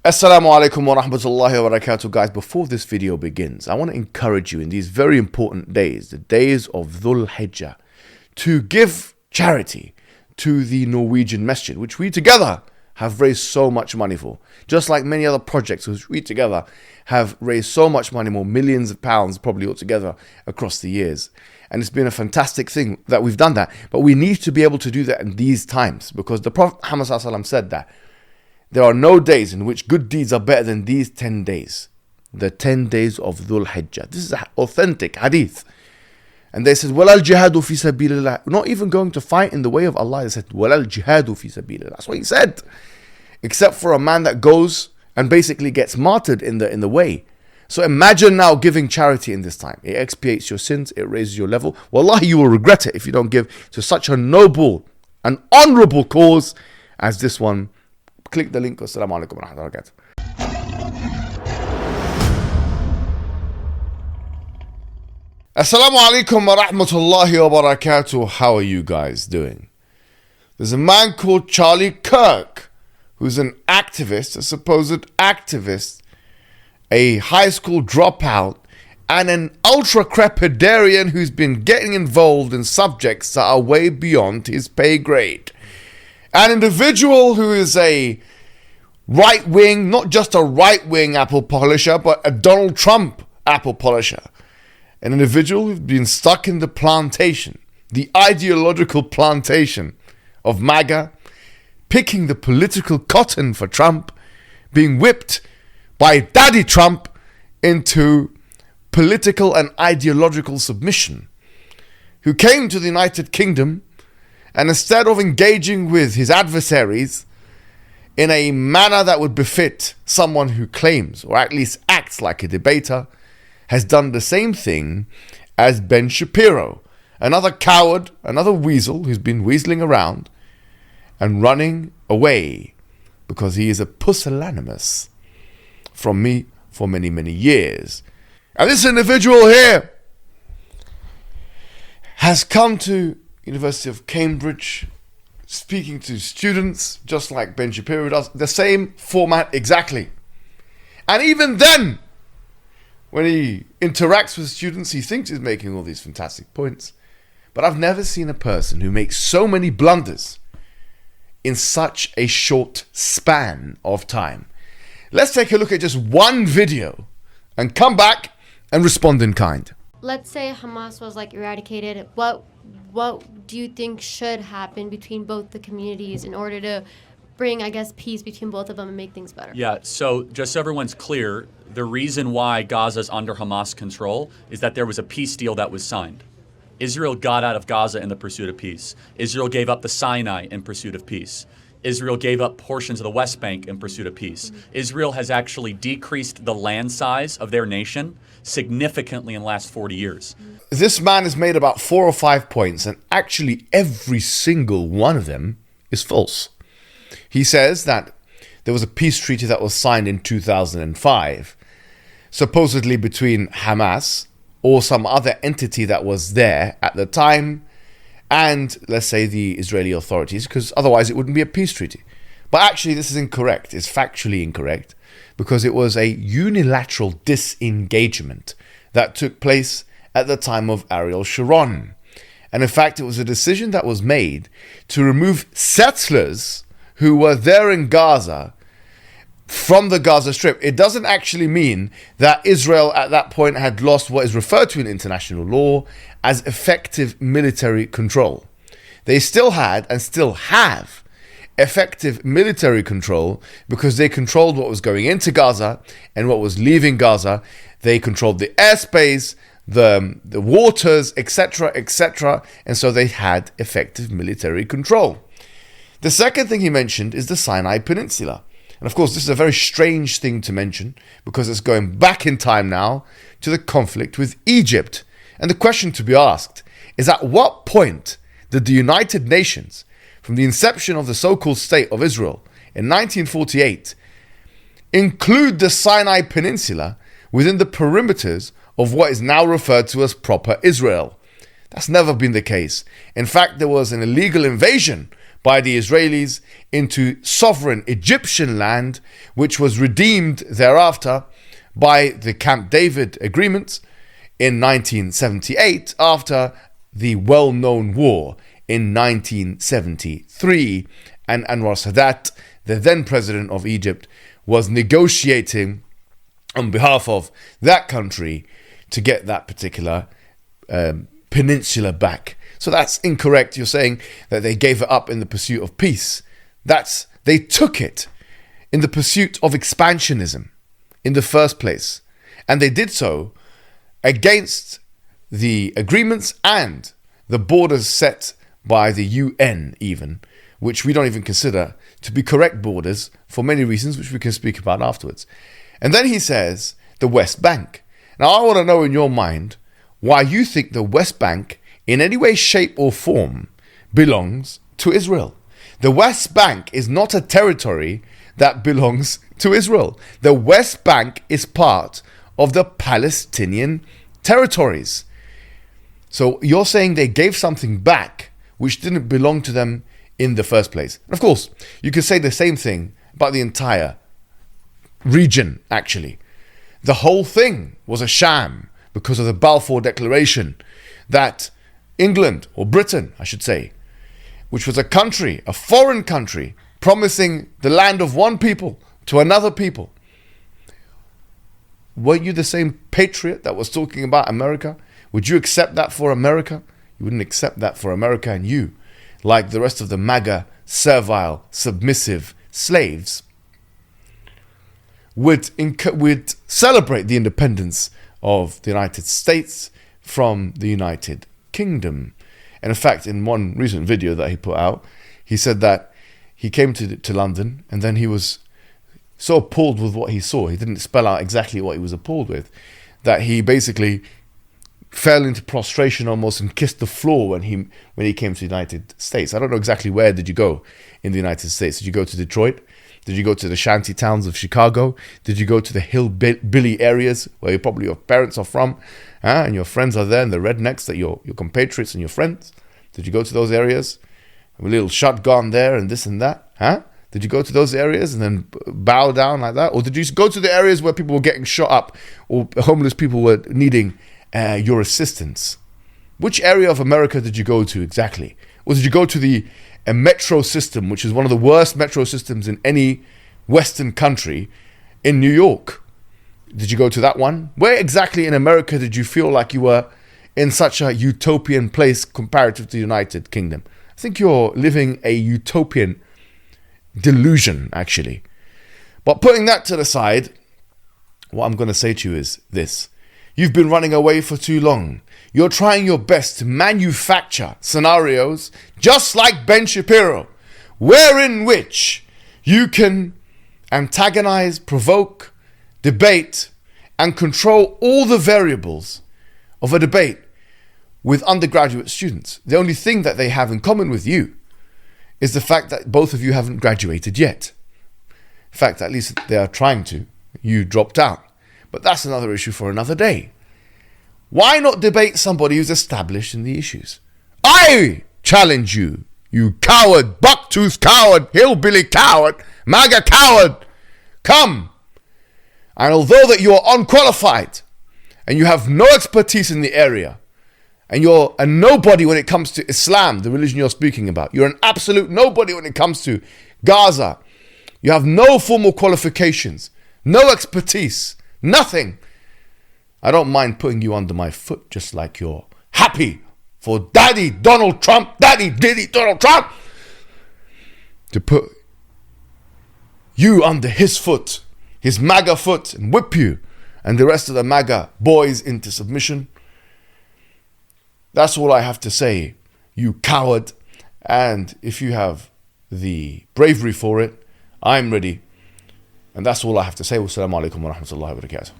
Assalamu alaikum wa rahmatullahi wa barakatuh. Guys, before this video begins, I want to encourage you in these very important days, the days of 𝙗𝙤𝙪, to give charity to the Norwegian Masjid, which we together have raised so much money for. Just like many other projects which we together have raised so much money, more millions of pounds probably altogether across the years. And it's been a fantastic thing that we've done that. But we need to be able to do that in these times, because the Prophet Muhammad said that there are no days in which good deeds are better than these 10 days. The 10 days of 𝙗𝙪. This is an authentic hadith. And they said, وَلَا الْجِهَادُ فِي سَبِيلِ اللَّهِ. We're not even going to fight in the way of Allah. They said, وَلَا الْجِهَادُ فِي سَبِيلِ اللَّهِ. That's what he said. Except for a man that goes and basically gets martyred in the way. So imagine now giving charity in this time. It expiates your sins. It raises your level. Wallahi, you will regret it if you don't give to such a noble and honorable cause as this one. Click the link. Assalamu alaikum wa rahmatullahi wa barakatuh. Assalamu alaikum wa rahmatullahi wa barakatuh. How are you guys doing? There's a man called Charlie Kirk, who's an activist, a supposed activist, a high school dropout, and an ultra-crepidarian who's been getting involved in subjects that are way beyond his pay grade. An individual who is a right-wing, not just a right-wing apple polisher, but a Donald Trump apple polisher. An individual who's been stuck in the plantation, the ideological plantation of MAGA, picking the political cotton for Trump, being whipped by Daddy Trump into political and ideological submission, who came to the United Kingdom and instead of engaging with his adversaries in a manner that would befit someone who claims, or at least acts like a debater, has done the same thing as Ben Shapiro, another coward, another weasel who's been weaseling around and running away because he is a pusillanimous from me for many, many years. And this individual here has come to University of Cambridge, speaking to students just like Ben Shapiro does, the same format exactly. And even then, when he interacts with students, he thinks he's making all these fantastic points. But I've never seen a person who makes so many blunders in such a short span of time. Let's take a look at just one video and come back and respond in kind. Let's say Hamas was eradicated. What do you think should happen between both the communities in order to bring, peace between both of them and make things better? Yeah, so just so everyone's clear, the reason why Gaza's under Hamas control is that there was a peace deal that was signed. Israel got out of Gaza in the pursuit of peace. Israel gave up the Sinai in pursuit of peace. Israel gave up portions of the West Bank in pursuit of peace. Israel has actually decreased the land size of their nation significantly in the last 40 years. This man has made about 4 or 5 points, and actually every single one of them is false. He says that there was a peace treaty that was signed in 2005, supposedly between Hamas or some other entity that was there at the time, and let's say the Israeli authorities, because otherwise it wouldn't be a peace treaty. But actually this is incorrect. It's factually incorrect, because it was a unilateral disengagement that took place at the time of Ariel Sharon. And in fact, it was a decision that was made to remove settlers who were there in Gaza from the Gaza Strip. It doesn't actually mean that Israel at that point had lost what is referred to in international law as effective military control. They still had and still have effective military control because they controlled what was going into Gaza and what was leaving Gaza. They controlled the airspace, the waters, etc., etc. And so they had effective military control. The second thing he mentioned is the Sinai Peninsula. And of course, this is a very strange thing to mention because it's going back in time now to the conflict with Egypt. And the question to be asked is, at what point did the United Nations, from the inception of the so-called State of Israel in 1948, include the Sinai Peninsula within the perimeters of what is now referred to as proper Israel? That's never been the case. In fact, there was an illegal invasion by the Israelis into sovereign Egyptian land, which was redeemed thereafter by the Camp David agreement in 1978 after the well-known war in 1973. And Anwar Sadat, the then president of Egypt, was negotiating on behalf of that country to get that particular peninsula back. So that's incorrect. You're saying that they gave it up in the pursuit of peace. They took it in the pursuit of expansionism in the first place. And they did so against the agreements and the borders set by the UN even, which we don't even consider to be correct borders for many reasons, which we can speak about afterwards. And then he says the West Bank. Now I want to know in your mind why you think the West Bank in any way, shape or form belongs to Israel. The West Bank is not a territory that belongs to Israel. The West Bank is part of the Palestinian territories. So you're saying they gave something back which didn't belong to them in the first place. And of course, you could say the same thing about the entire region, actually. The whole thing was a sham because of the Balfour Declaration that England, or Britain, I should say, which was a country, a foreign country, promising the land of one people to another people. Weren't you the same patriot that was talking about America? Would you accept that for America? You wouldn't accept that for America, and you, like the rest of the MAGA, servile, submissive slaves, would celebrate the independence of the United States from the United Kingdom. And in fact, in one recent video that he put out, he said that he came to London and then he was so appalled with what he saw. He didn't spell out exactly what he was appalled with, that he basically fell into prostration almost and kissed the floor when he came to the United States. I don't know exactly where did you go in the United States. Did you go to Detroit? Did you go to the shanty towns of Chicago? Did you go to the hillbilly areas where probably your parents are from, and your friends are there, and the rednecks that your compatriots and your friends? Did you go to those areas? A little shotgun there and this and that, huh? Did you go to those areas and then bow down like that? Or did you go to the areas where people were getting shot up or homeless people were needing your assistance? Which area of America did you go to exactly? Or did you go to the metro system, which is one of the worst metro systems in any Western country, in New York? Did you go to that one? Where exactly in America did you feel like you were in such a utopian place comparative to the United Kingdom? I think you're living a utopian delusion, actually. But putting that to the side, what I'm going to say to you is this. You've been running away for too long. You're trying your best to manufacture scenarios just like Ben Shapiro, wherein which you can antagonize, provoke, debate, and control all the variables of a debate with undergraduate students. The only thing that they have in common with you is the fact that both of you haven't graduated yet. In fact, at least they are trying to. You dropped out. But that's another issue for another day. Why not debate somebody who's established in the issues? I challenge you, you coward, buck-toothed coward, hillbilly coward, MAGA coward. Come. And although that you are unqualified and you have no expertise in the area, and you're a nobody when it comes to Islam, the religion you're speaking about, you're an absolute nobody when it comes to Gaza, you have no formal qualifications, no expertise, nothing. I don't mind putting you under my foot just like you're happy for Daddy Donald Trump, Daddy Diddy Donald Trump, to put you under his foot, his MAGA foot, and whip you and the rest of the MAGA boys into submission. That's all I have to say, you coward. And if you have the bravery for it, I'm ready. And that's all I have to say. Wassalamu alaikum wa rahmatullahi wa barakatuh.